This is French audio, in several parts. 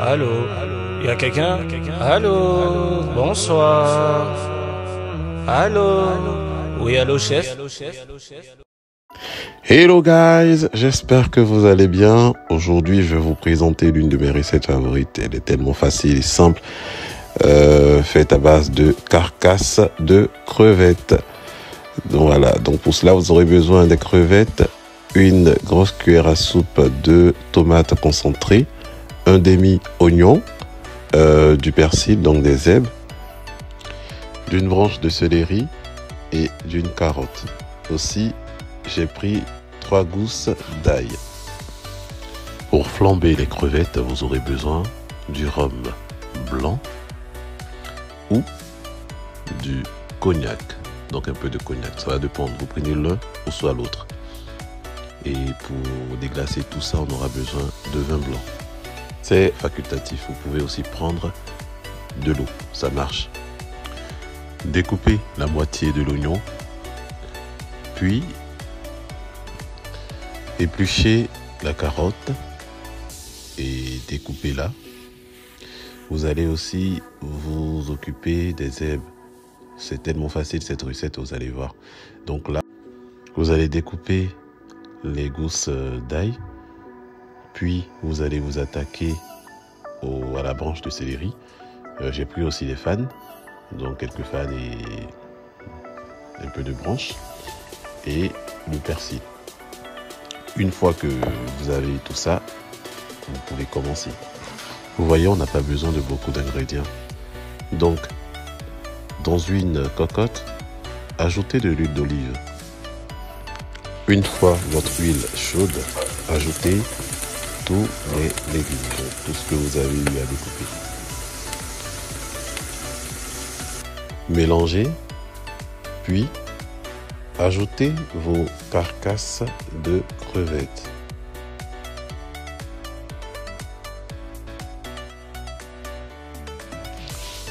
Allô? Y a quelqu'un? Allô? Bonsoir. Allô? Oui, allô, chef? Hello guys, j'espère que vous allez bien. Aujourd'hui, je vais vous présenter l'une de mes recettes favorites. Elle est tellement facile et simple, faite à base de carcasse de crevettes. Donc voilà, donc pour cela, vous aurez besoin des crevettes, une grosse cuillère à soupe de tomates concentrées, un demi-oignon, du persil, donc des herbes, d'une branche de céleri et d'une carotte. Aussi, j'ai pris 3 gousses d'ail. Pour flamber les crevettes, vous aurez besoin du rhum blanc ou du cognac. Donc un peu de cognac, ça va dépendre. Vous prenez l'un ou soit l'autre. Et pour déglacer tout ça, on aura besoin de vin blanc. C'est facultatif. Vous pouvez aussi prendre de l'eau, ça marche. Découpez la moitié de l'oignon, puis épluchez la carotte et découpez-la. Vous allez aussi vous occuper des herbes. C'est tellement facile cette recette, vous allez voir. Donc là, vous allez découper les gousses d'ail, puis vous allez vous attaquer à la branche de céleri. J'ai pris aussi des fans, donc quelques fans et un peu de branches, et le persil. Une fois que vous avez tout ça, vous pouvez commencer. Vous voyez, on n'a pas besoin de beaucoup d'ingrédients. Donc, dans une cocotte, ajoutez de l'huile d'olive. Une fois votre huile chaude, ajoutez tous les légumes, donc tout ce que vous avez eu à découper. Mélangez, puis ajoutez vos carcasses de crevettes.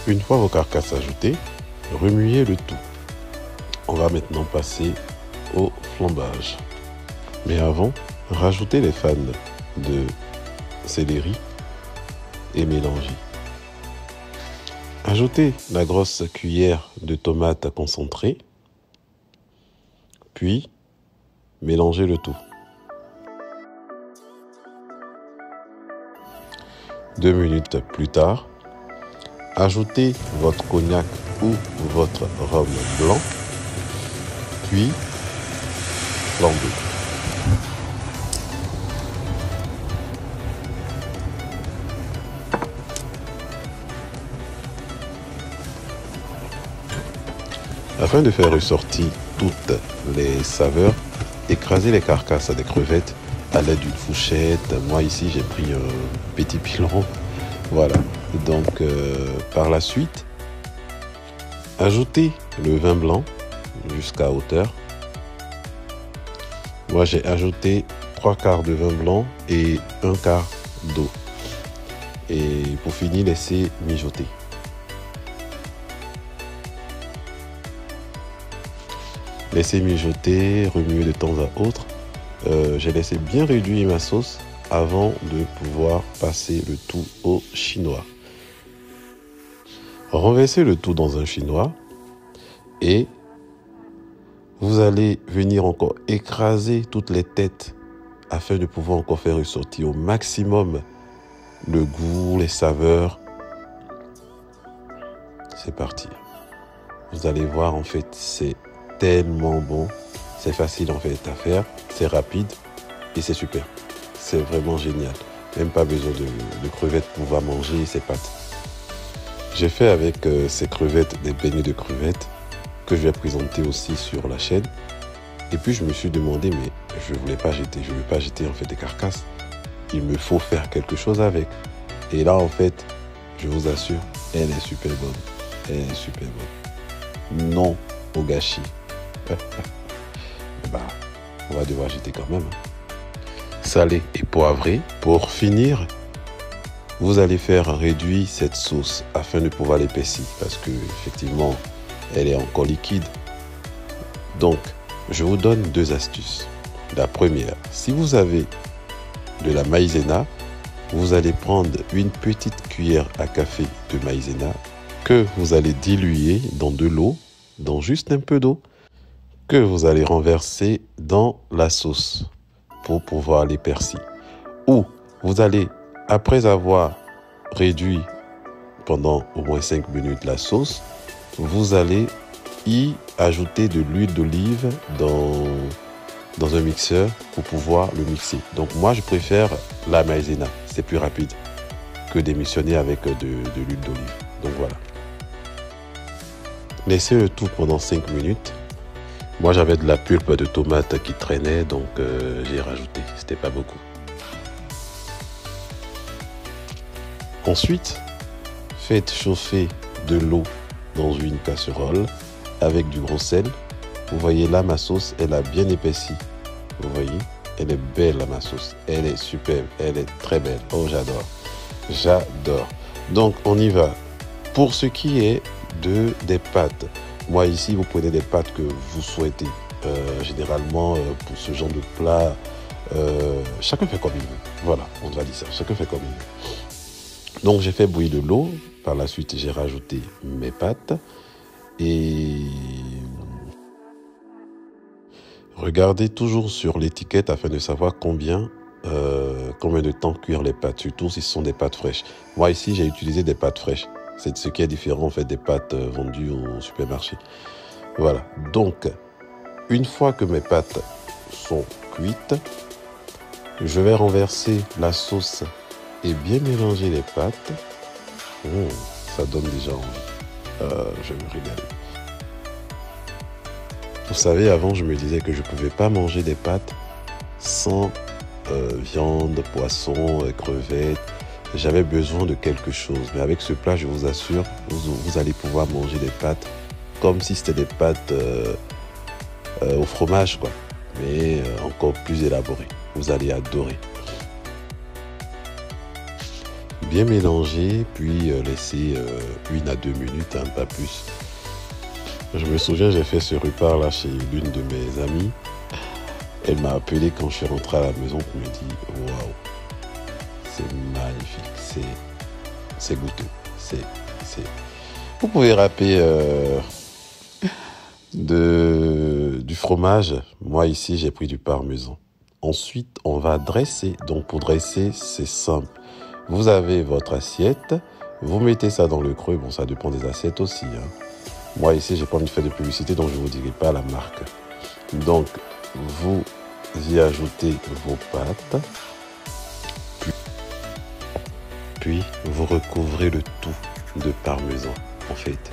Une fois vos carcasses ajoutées, remuez le tout. On va maintenant passer au flambage. Mais avant, rajoutez les fans de céleri et mélangez. Ajoutez la grosse cuillère de tomates concentrées, puis mélangez le tout. 2 minutes plus tard, ajoutez votre cognac ou votre rhum blanc, puis flambez. Afin de faire ressortir toutes les saveurs, écrasez les carcasses des crevettes à l'aide d'une fourchette. Moi ici j'ai pris un petit pilon. Voilà. Donc par la suite, ajoutez le vin blanc jusqu'à hauteur. Moi j'ai ajouté 3 quarts de vin blanc et 1 quart d'eau. Et pour finir, laissez mijoter. Laissez mijoter, remuer de temps à autre. J'ai laissé bien réduire ma sauce avant de pouvoir passer le tout au chinois. Renversez le tout dans un chinois et vous allez venir encore écraser toutes les têtes afin de pouvoir encore faire ressortir au maximum le goût, les saveurs. C'est parti. Vous allez voir, en fait, c'est tellement bon. C'est facile en fait à faire, c'est rapide et c'est super. C'est vraiment génial. Même pas besoin de crevettes pour pouvoir manger ces pâtes. J'ai fait avec ces crevettes des beignets de crevettes que je vais présenter aussi sur la chaîne. Et puis je me suis demandé, mais je voulais pas jeter, je ne veux pas jeter en fait des carcasses. Il me faut faire quelque chose avec. Et là en fait, je vous assure, elle est super bonne. Elle est super bonne. Non au gâchis. Bah, on va devoir jeter quand même. Salé et poivré. Pour finir, vous allez faire réduire cette sauce afin de pouvoir l'épaissir parce que effectivement, elle est encore liquide. Donc, je vous donne 2 astuces. La première, si vous avez de la maïzena, vous allez prendre une petite cuillère à café de maïzena que vous allez diluer dans de l'eau, dans juste un peu d'eau, que vous allez renverser dans la sauce pour pouvoir les persil. Ou vous allez, après avoir réduit pendant au moins 5 minutes la sauce, vous allez y ajouter de l'huile d'olive dans un mixeur pour pouvoir le mixer. Donc moi je préfère la maïzena, c'est plus rapide que d'émulsionner avec de l'huile d'olive. Donc voilà. Laissez le tout pendant 5 minutes. Moi j'avais de la pulpe de tomate qui traînait, donc j'ai rajouté, c'était pas beaucoup. Ensuite, faites chauffer de l'eau dans une casserole avec du gros sel. Vous voyez là, ma sauce, elle a bien épaissi. Vous voyez, elle est belle là, ma sauce. Elle est superbe, elle est très belle. Oh, j'adore. J'adore. Donc, on y va. Pour ce qui est des pâtes, moi ici, vous prenez des pâtes que vous souhaitez. Généralement, pour ce genre de plat, chacun fait comme il veut. Voilà, on va dire ça. Chacun fait comme il veut. Donc, j'ai fait bouillir de l'eau. Par la suite, j'ai rajouté mes pâtes. Et regardez toujours sur l'étiquette afin de savoir combien de temps cuire les pâtes, surtout si ce sont des pâtes fraîches. Moi ici, j'ai utilisé des pâtes fraîches. C'est ce qui est différent en fait des pâtes vendues au supermarché. Voilà. Donc, une fois que mes pâtes sont cuites, je vais renverser la sauce et bien mélanger les pâtes. Ça donne déjà envie. Je vais me régaler. Vous savez, avant, je me disais que je ne pouvais pas manger des pâtes sans viande, poisson, crevettes. J'avais besoin de quelque chose. Mais avec ce plat, je vous assure, vous allez pouvoir manger des pâtes comme si c'était des pâtes au fromage, quoi. Mais encore plus élaborées. Vous allez adorer. Bien mélanger, puis laisser 1 à 2 minutes, hein, pas plus. Je me souviens, j'ai fait ce repas là chez l'une de mes amies. Elle m'a appelé quand je suis rentré à la maison pour me dire waouh, c'est magnifique, c'est goûteux, Vous pouvez râper du fromage. Moi ici, j'ai pris du parmesan. Ensuite, on va dresser. Donc pour dresser, c'est simple. Vous avez votre assiette, vous mettez ça dans le creux. Bon, ça dépend des assiettes aussi, hein. Moi ici, j'ai pas envie de faire de publicité, donc je ne vous dirai pas la marque. Donc, vous y ajoutez vos pâtes, puis vous recouvrez le tout de parmesan. En fait,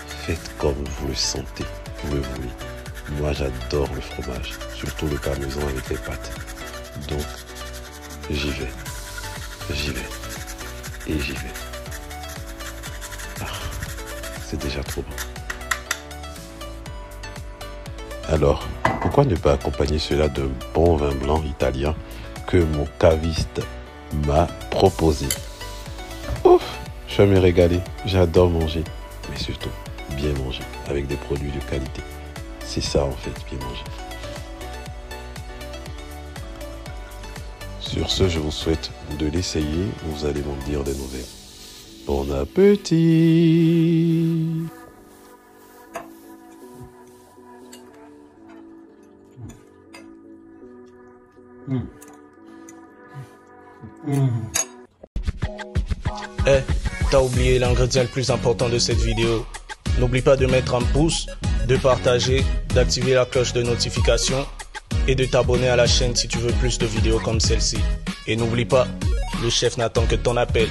faites comme vous le sentez, vous le voulez. Moi, j'adore le fromage, surtout le parmesan avec les pâtes. Donc, j'y vais, et j'y vais. C'est déjà trop bon. Alors, pourquoi ne pas accompagner cela d'un bon vin blanc italien que mon caviste m'a proposé? Ouf, je vais me régaler. J'adore manger, mais surtout bien manger avec des produits de qualité. C'est ça en fait, bien manger. Sur ce, je vous souhaite de l'essayer. Vous allez m'en dire des nouvelles. Bon appétit! T'as oublié l'ingrédient le plus important de cette vidéo. N'oublie pas de mettre un pouce, de partager, d'activer la cloche de notification et de t'abonner à la chaîne si tu veux plus de vidéos comme celle-ci. Et n'oublie pas, le chef n'attend que ton appel.